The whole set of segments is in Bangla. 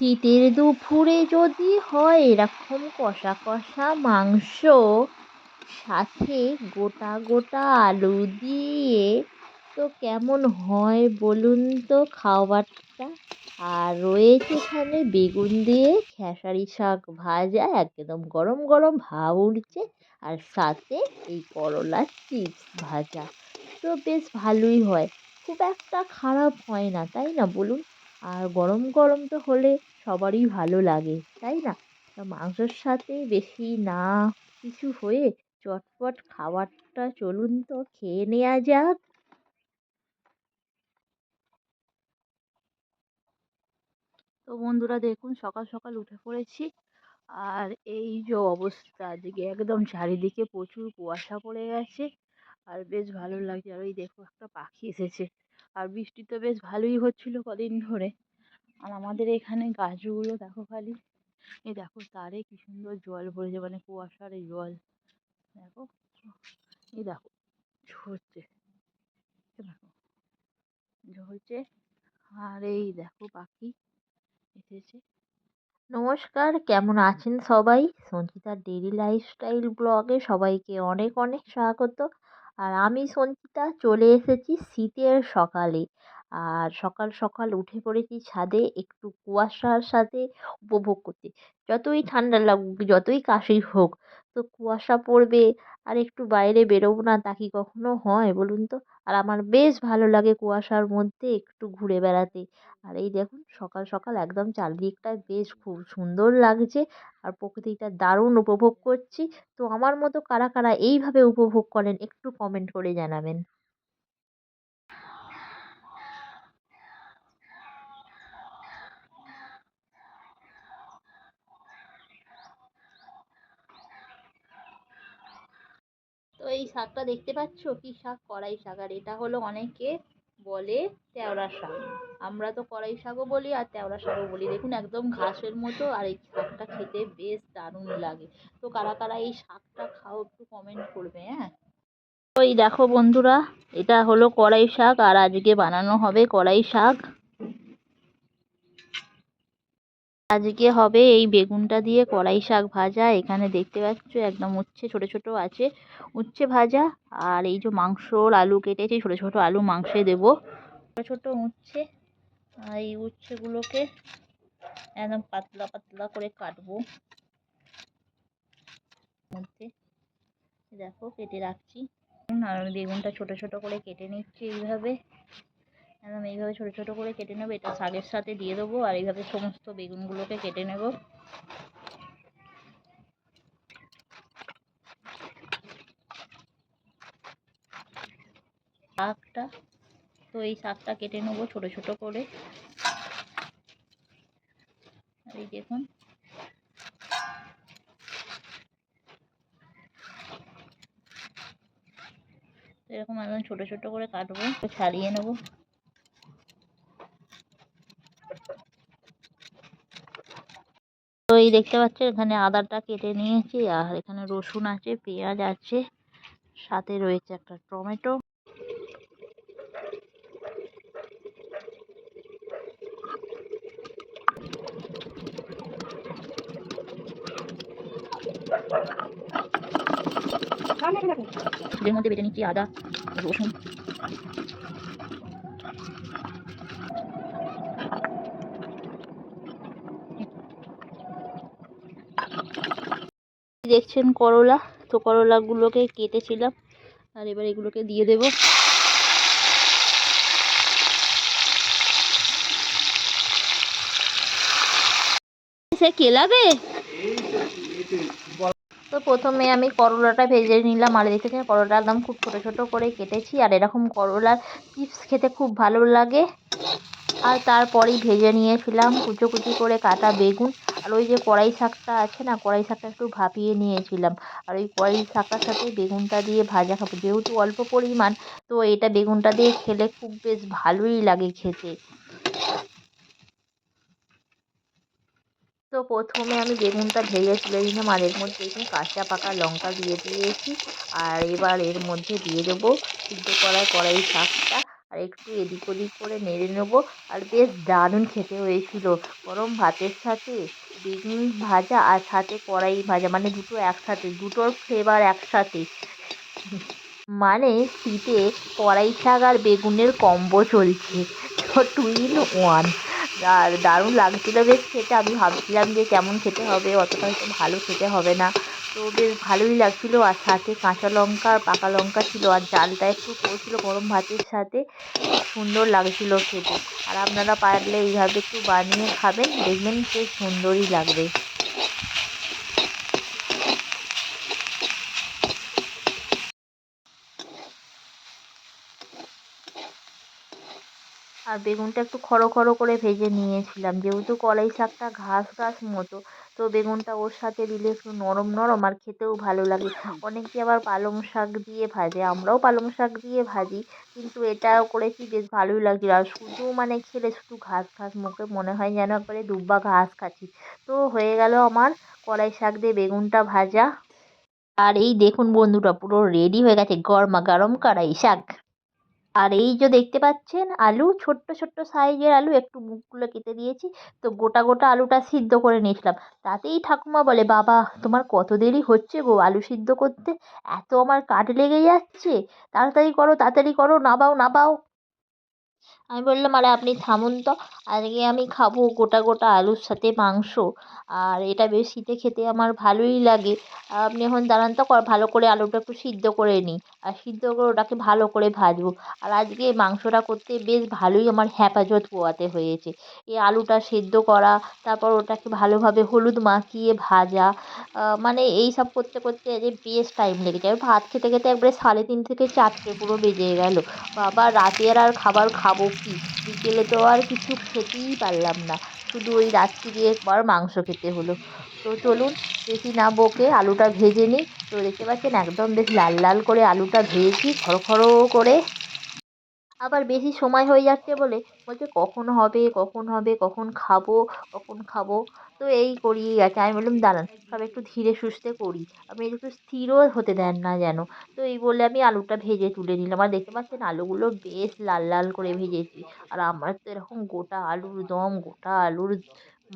শীতের দুপুরে যদি হয় এরকম কষা কষা মাংস, সাথে গোটা গোটা আলু দিয়ে, তো কেমন হয় বলুন তো খাবারটা। আর রয়েছে এখানে বেগুন দিয়ে খেসারি শাক ভাজা, একদম গরম গরম ভাব উঠছে। আর সাথে এই করলার চিপস ভাজা, তো বেশ ভালোই হয়, খুব একটা খারাপ হয় না, তাই না বলুন। আর গরম গরম তো হলে সবারই ভালো লাগে, তাই না। তা মাংসের সাথে বেশি না কিছু হয়ে চটপট খাবারটা চলুন তো খেয়ে নেওয়া যাক। তো বন্ধুরা দেখুন, সকাল সকাল উঠে পড়েছি। আর এই যে অবস্থা, আজকে একদম চারিদিকে প্রচুর কুয়াশা পড়ে গেছে। আর বেশ ভালো লাগছে। আর ওই দেখো একটা পাখি এসেছে। আর বৃষ্টি তো বেশ ভালোই হচ্ছিল কদিন ধরে। আর আমাদের এখানে গাছগুলো দেখো খালি, এই দেখো তারে কি সুন্দর জল ভরেছে, মানে কুয়াশার এই জল দেখো। এই দেখো ঝরছে, এই দেখো ঝরছে। আর এই দেখো পাখি এসেছে। নমস্কার, কেমন আছেন সবাই? সঞ্চিতার ডেইলি লাইফস্টাইল ব্লগে সবাইকে অনেক অনেক স্বাগত। আর আমি সঞ্চিতা চলে এসেছি শীতের সকালে। আর সকাল সকাল উঠে পড়েছি ছাদে একটু কুয়াশার সাথে উপভোগ করতে। যতই ঠান্ডা লাগুক, যতই কাশি হোক, তো কুয়াশা পড়বে আর একটু বাইরে বেরোবো না, তা কি কখনো হয় বলুন তো। আর আমার বেশ ভালো লাগে কুয়াশার মধ্যে একটু ঘুরে বেড়াতে। আর এই দেখুন সকাল সকাল একদম চারদিকটা বেশ খুব সুন্দর লাগছে। আর প্রকৃতিটা দারুণ উপভোগ করছি। তো আমার মতো কারা কারা এইভাবে উপভোগ করেন একটু কমেন্ট করে জানাবেন। তো এই শাকটা দেখতে পাচ্ছ, কি শাক? কড়াই শাক। আর এটা হলো অনেকে বলে তেওড়া শাক। আমরা তো কড়াই শাকও বলি আর তেওড়া শাকও বলি। দেখুন একদম ঘাসের মতো। আর এই শাকটা খেতে বেশ দারুণ লাগে। তো কারা কারা এই শাকটা খাও একটু কমেন্ট করবে, হ্যাঁ। ওই দেখো বন্ধুরা, এটা হলো কড়াই শাক। আর আজকে বানানো হবে কড়াই শাক। আজকে হবে এই বেগুনটা দিয়ে কড়াই শাক ভাজা। এখানে দেখতে পাচ্ছ একদম উচ্ছে ছোট ছোট আছে, উচ্ছে ভাজা। আর এই যে মাংসর আলু কেটেছি, ছোট ছোট আলু মাংসে দেবো। ছোট ছোট উচ্ছে, আর এই উচ্ছেগুলোকে একদম পাতলা পাতলা করে কাটবো। মধ্যে দেখো কেটে রাখছি। আর বেগুনটা ছোট ছোট করে কেটে নিচ্ছি এইভাবে। একদম এইভাবে ছোট ছোট করে কেটে নেবো। এটা শাকের সাথে দিয়ে দেবো। আর এইভাবে সমস্ত বেগুনগুলোকে কেটে নেব। শাকটা, তো এই শাকটা কেটে নেবো ছোট ছোট করে। এই দেখুন এরকম একদম ছোট ছোট করে কাটবো, ছাড়িয়ে নেবো। তো এই দেখতে পাচ্ছেন এখানে আদাটা কেটে নিয়েছি। আর এখানে রসুন আছে, পেঁয়াজ আছে, সাথে রয়েছে একটা টমেটো। এর মধ্যে বেটে নিচ্ছি আদা, রসুন। দেখছেন করলা, তো করলাগুলোকে কেটেছিলাম। আর এবার এগুলোকে দিয়ে দেব। সে কেলাবে। তো প্রথমে আমি করলাটা ভেজে নিলাম। আর দেখতে করলাটা একদম খুব ছোটো ছোটো করে কেটেছি। আর এরকম করলার চিপস খেতে খুব ভালো লাগে। আর তারপরেই ভেজে নিয়েছিলাম কুচো কুচি করে কাটা বেগুন। আর ওই যে কড়াই শাকটা আছে না, কড়াই শাকটা একটু ভাপিয়ে নিয়েছিলাম। আর ওই কড়াই শাকটার সাথে বেগুনটা দিয়ে ভাজা খাবো, যেহেতু অল্প পরিমাণ, তো এটা বেগুনটা দিয়ে খেলে খুব বেশ ভালোই লাগে খেতে। তো প্রথমে আমি বেগুনটা ভেজে তুলে নিলাম। আর এর মধ্যে এখানে কাঁচা পাকা লঙ্কা দিয়ে দিয়েছি। আর এবার এর মধ্যে দিয়ে দেবো সিদ্ধ করা কড়াই শাকটা। আর একটু এদিক ওদিক করে নেড়ে নেবো। আর বেশ দারুণ খেতে হয়েছিল, গরম ভাতের সাথে বেগুন ভাজা আর সাথে কড়াই ভাজা, মানে দুটো একসাথে, দুটোর ফ্লেভার একসাথে। মানে শীতে কড়াই শাক আর বেগুনের কম্বো চলছে, তো টু ইন ওয়ান। আর দারুণ লাগছিল বেশ খেতে। আমি ভাবছিলাম যে কেমন খেতে হবে, অতটা হয়তো ভালো খেতে হবে না, তো বেশ ভালোই লাগছিলো। আর সাথে কাঁচা লঙ্কা আর পাকা লঙ্কা ছিল, আর জালটা একটু পড়ছিল গরম ভাতের সাথে, খুব সুন্দর লাগছিল খেতে। আর আপনারা পারলে এইভাবে একটু বানিয়ে খাবেন, দেখবেন বেশ সুন্দরই লাগবে। আর বেগুনটা একটু খড়ো খড়ো করে ভেজে নিয়েছিলাম, যেহেতু কলাই শাকটা ঘাস ঘাস মতো, তো বেগুনটা ওর সাথে দিলে একটু নরম নরম আর খেতেও ভালো লাগে। অনেকে আবার পালং শাক দিয়ে ভাজে, আমরাও পালং শাক দিয়ে ভাজি, কিন্তু এটাও করেছি, বেশ ভালোই লাগছিল। আর শুধু মানে খেলে শুধু ঘাস ঘাস মুখে মনে হয় যেন একবারে দুব্বা ঘাস খাচ্ছি। তো হয়ে গেল আমার কলাই শাক দিয়ে বেগুনটা ভাজা। আর এই দেখুন বন্ধুরা, পুরো রেডি হয়ে গেছে গরমা গরম কড়াই শাক। আর এই যে দেখতে পাচ্ছেন আলু, ছোট্ট ছোট্ট সাইজের আলু, একটু মুখগুলো কেটে দিয়েছি। তো গোটা গোটা আলুটা সিদ্ধ করে নিয়েছিলাম। তাতেই ঠাকুমা বলে, বাবা তোমার কত দেরি হচ্ছে গো আলু সিদ্ধ করতে, এত আমার কাঠ লেগে যাচ্ছে, তাড়াতাড়ি করো তাড়াতাড়ি করো, নাবাও নাবাও। আমি বললাম, আরে আপনি থামুন তো, আজকে আমি খাবো গোটা গোটা আলুর সাথে মাংস, আর এটা বেশ শীতে খেতে আমার ভালোই লাগে। আপনি এখন দাঁড়ান তো, ভালো করে আলুটা একটু সিদ্ধ করে নিই, আর সিদ্ধ করে ওটাকে ভালো করে ভাজবো। আর আজকে মাংসটা করতে বেশ ভালোই আমার হেফাজত পোয়াতে হয়েছে। এই আলুটা সেদ্ধ করা, তারপর ওটাকে ভালোভাবে হলুদ মাখিয়ে ভাজা, মানে এই সব করতে করতে যে বেশ টাইম লেগে যায়। ভাত খেতে খেতে একবারে 3:30 থেকে 4টে পুরো বেজে গেল। বাবা রাতের আর খাবার খাবো কি, বিকেলে তো আর কিছু খেতেই পারলাম না, শুধু ওই রাত্তিরে একবার মাংস খেতে হলো। তো চলুন বেশি না বকে আলুটা ভেজে নিই। তো দেখতে পাচ্ছেন একদম বেশ লাল লাল করে আলুটা ভেজেছি খড় খড় করে। আবার বেশি সময় হয়ে যাচ্ছে বলে বলছে কখন হবে কখন হবে, কখন খাবো কখন খাবো। তো এই করিয়ে গেছে। আমি বললাম দাঁড়ান সব একটু ধীরে সুস্থে করি, আপনি একটু স্থিরও হতে দেন না যেন। তো এই বলে আমি আলুটা ভেজে তুলে নিলাম। আর দেখতে পাচ্ছেন আলুগুলো বেশ লাল লাল করে ভেজেছি। আর আমার তো এরকম গোটা আলুর দম, গোটা আলুর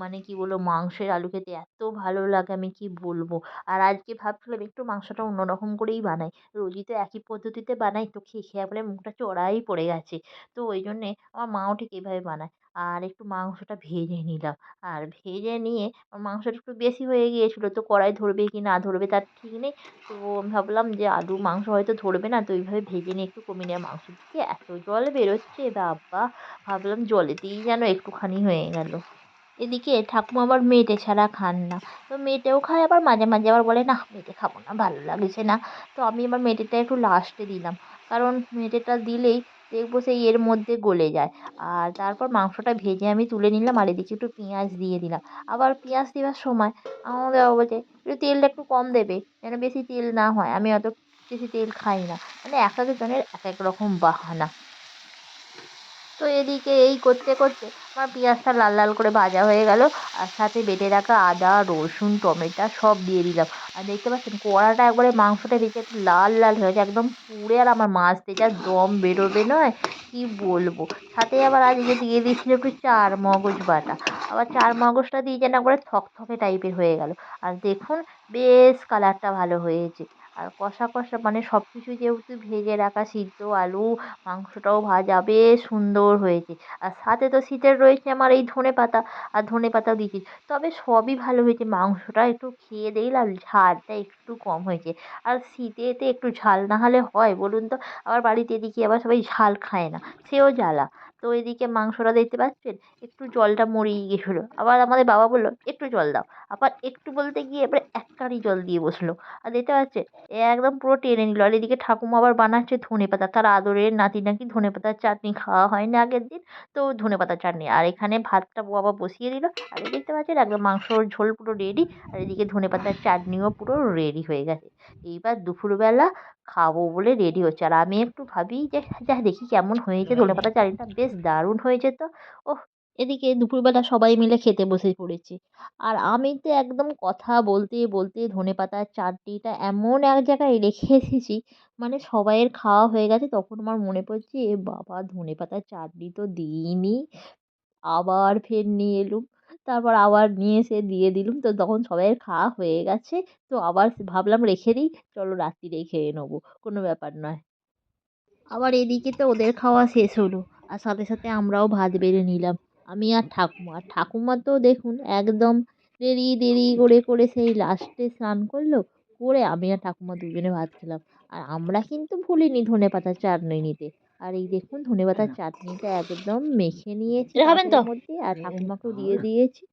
মানে কি বলবো, মাংসের আলু খেতে এত ভালো লাগে আমি কি বলবো। আর আজকে ভাবছিলাম একটু মাংসটা অন্যরকম করেই বানাই, রোজই তো একই পদ্ধতিতে বানাই, তো খেয়ে খেয়ে একবারে মুখটা চড়াই পড়ে গেছে। তো ওই জন্যে আমার মাও ঠিক এইভাবে বানায়। আর একটু মাংসটা ভেজে নিলাম। আর ভেজে নিয়ে আমার মাংসটা একটু বেশি হয়ে গিয়েছিলো, তো কড়াই ধরবে কি না ধরবে তার ঠিক নেই। তো আমি ভাবলাম যে আলু মাংস হয়তো ধরবে না, তো এইভাবে ভেজে নিয়ে একটু কমিয়ে নিয়ে মাংস থেকে এত জল বেরোচ্ছে বাবা, ভাবলাম জলেতেই যেন একটুখানি হয়ে গেল। এদিকে ঠাকুমা আবার মেটে ছাড়া খান না, তো মেটেও খায়, আবার মাঝে মাঝে আবার বলে না মেটে খাবো না, ভালো লাগছে না। তো আমি এবার মেটেটা একটু লাস্টে দিলাম, কারণ মেটেটা দিলেই দেখবো সেই এর মধ্যে গলে যায়। আর তারপর মাংসটা ভেজে আমি তুলে নিলাম, আর এদিকে একটু পেঁয়াজ দিয়ে দিলাম। আবার পেঁয়াজ দেওয়ার সময় আমাকে বাবা বলছে একটু তেলটা একটু কম দেবে, যেন বেশি তেল না হয়, আমি অত বেশি তেল খাই না। মানে এক একজনের এক এক রকম বাহানা। তো এদিকে এই করতে করতে আমার পেঁয়াজটা লাল লাল করে ভাজা হয়ে গেল, আর সাথে বেটে রাখা আদা রসুন টমেটো সব দিয়ে দিলাম। আর দেখতে পাচ্ছেন কড়াটা একবারে মাংসটা ভেজে একটু লাল লাল হয়েছে, একদম পুড়ে আর আমার মাছ দিয়ে যা দম বেরোবে নয় কি বলবো। সাথে আবার আজকে দিয়ে দিয়েছিল একটু চার মগজ বাটা, আবার চার মগজটা দিয়ে যেন একবারে থকথকে টাইপের হয়ে গেল। আর দেখুন বেশ কালারটা ভালো হয়েছে। আর কষা কষা মানে সব কিছু যেহেতু ভেজে রাখা সিদ্ধ আলু, মাংসটাও ভাজা বেশ সুন্দর হয়েছে। আর সাথে তো শীতের রয়েছে আমার এই ধনেপাতা, আর ধনেপাতাও দিয়েছি। তবে সবই ভালো হয়েছে, মাংসটা একটু খেয়ে দেখলাম ঝালটা একটু কম হয়েছে। আর শীতেতে একটু ঝাল না হলে হয় বলুন তো। আবার বাড়িতে এদিকে আবার সবাই ঝাল খায় না, সেও জ্বালা। তো এদিকে মাংসটা দেখতে পাচ্ছেন একটু জলটা মরিয়ে গেছিলো, আবার আমাদের বাবা বললো একটু জল দাও, আবার একটু বলতে গিয়ে এবারে এক কাঁড়ি জল দিয়ে বসলো। আর দেখতে পাচ্ছেন একদম পুরো টেনে নিল। আর এদিকে ঠাকুমা আবার বানাচ্ছে ধনেপাতা, তার আদরের নাতি নাকি ধনেপাতার চাটনি খাওয়া হয় না আগের দিন, তো ধনেপাতার চাটনি। আর এখানে ভাতটা বাবা বসিয়ে দিল, আর এই দেখতে পাচ্ছেন একদম মাংসর ঝোল পুরো রেডি, আর এদিকে ধনেপাতার চাটনিও পুরো রেডি হয়ে গেছে। এইবার দুপুরবেলা খাবো বলে রেডি হচ্ছে। আর আমি একটু ভাবি যে যা দেখি কেমন হয়েছে ধনেপাতার চাটনিটা, বেশ দারুণ হয়েছে তো। ওহ, এদিকে দুপুরবেলা সবাই মিলে খেতে বসে পড়েছি। আর আমি তো একদম কথা বলতে, বলতে ধনেপাতার চাটনিটা এমন এক জায়গায় রেখে এসেছি, মানে সবাইয়ের খাওয়া হয়ে গেছে তখন আমার মনে পড়ছে, এ বাবা ধনেপাতার চাটনি তো দিইনি। আবার ফের নিয়ে এলুম। তারপর আবার নিয়ে এসে দিয়ে দিলুম। তো তখন সবাইয়ের খাওয়া হয়ে গেছে। তো আবার ভাবলাম রেখে দিই, চলো রাত্তিরেই খেয়ে নেবো। কোনো ব্যাপার নয়। আবার এদিকে তো ওদের খাওয়া শেষ হলো। আর সাথে, সাথে আমরাও ভাত বেড়ে নিলাম। আমি আর ঠাকুমা। আর ঠাকুমা তো দেখুন একদম দেরি, দেরি করে, করে সেই লাস্টে স্নান করলো। করে আমি আর ঠাকুমা দুজনে ভাত খেলাম। আর আমরা কিন্তু ভুলিনি ধনেপাতার চাটনি নিতে। আর এই দেখুন ধনেপাতার চাটনিটা একদম মেখে নিয়েছি পাতের মধ্যে আর ঠাকুমাকেও দিয়ে দিয়েছি।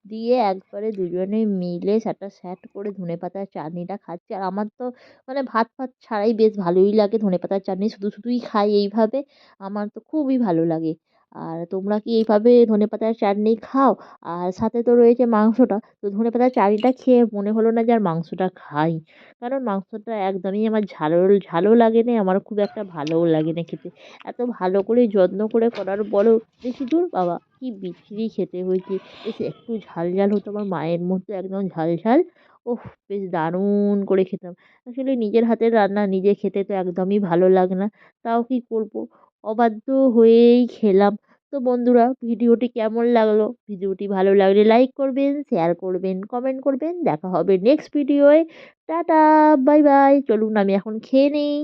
দিয়ে একবারে দুজনে মিলে স্যাঁট করে ধনেপাতার চাটনিটা খাচ্ছি। আর আমার তো মানে ভাত ফাত ছাড়াই বেশ ভালোই লাগে ধনেপাতার চাটনি শুধু শুধুই খাই এইভাবে। আমার তো খুবই ভালো লাগে। আর তোমরা কি এইভাবে ধনেপাতার চাটনি খাও? আর সাথে তো রয়েছে মাংসটা। তো ধনেপাতার চাটনিটা খেয়ে মনে হলো না যে আর মাংসটা খাই। কারণ মাংসটা একদমই আমার ঝালও লাগে না, আমার খুব একটা ভালোও লাগে না খেতে। এত ভালো করে যত্ন করে করার পরেও দেখি ধুর বাবা কি বিচ্ছিরি খেতে হয়েছে। বেশ একটু ঝাল, ঝাল হতো আমার মায়ের মতো একদম ঝাল, ঝাল। ওহ! বেশ দারুণ করে খেতাম। আসলে নিজের হাতের রান্না নিজে খেতে তো একদমই ভালো লাগে না। তাও কি করব? অবাধ্য হয়েই খেলাম। তো বন্ধুরা ভিডিওটি কেমন লাগলো? ভিডিওটি ভালো লাগলে লাইক করবেন, শেয়ার করবেন, কমেন্ট করবেন। দেখা হবে নেক্সট ভিডিওয়। Tata, bye bye. চলুন আমি এখন খেয়ে নেই।